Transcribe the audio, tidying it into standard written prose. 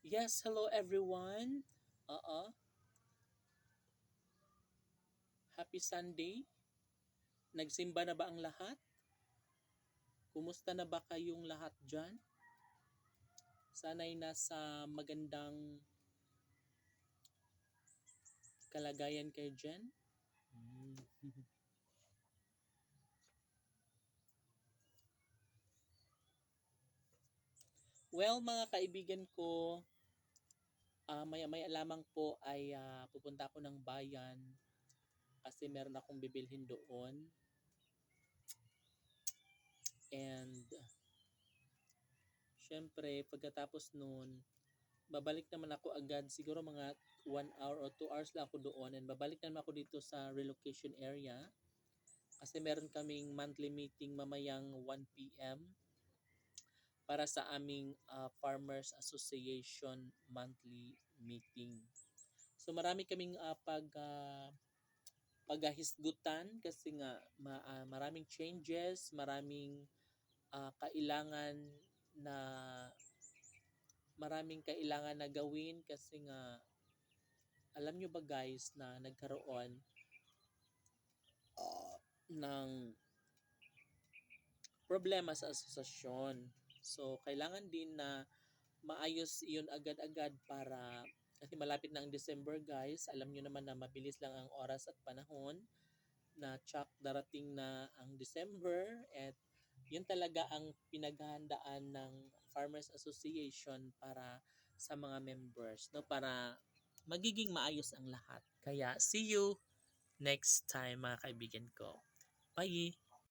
Yes, hello everyone. Oo, happy Sunday. Nagsimba na ba ang lahat? Kumusta na ba kayong lahat dyan? Sana'y nasa magandang kalagayan kayo dyan. Hmm. Well, mga kaibigan ko, maya-maya lamang po ay pupunta ako ng bayan kasi meron akong bibilhin doon. And syempre, pagkatapos noon, babalik naman ako agad siguro mga 1 hour or 2 hours lang ako doon and babalik naman ako dito sa relocation area kasi meron kaming monthly meeting mamayang 1 p.m. para sa aming Farmers Association monthly meeting. So marami kaming paghahisgutan kasi nga maraming changes, maraming kailangan na gawin kasi nga alam nyo ba guys na nagkaroon ng problema sa asosasyon. So, kailangan din na maayos iyon agad-agad para kasi malapit na ang December guys. Alam nyo naman na mabilis lang ang oras at panahon na tsak darating na ang December at yun talaga ang pinaghahandaan ng Farmers Association para sa mga members, no, para magiging maayos ang lahat. Kaya see you next time mga kaibigan ko. Bye!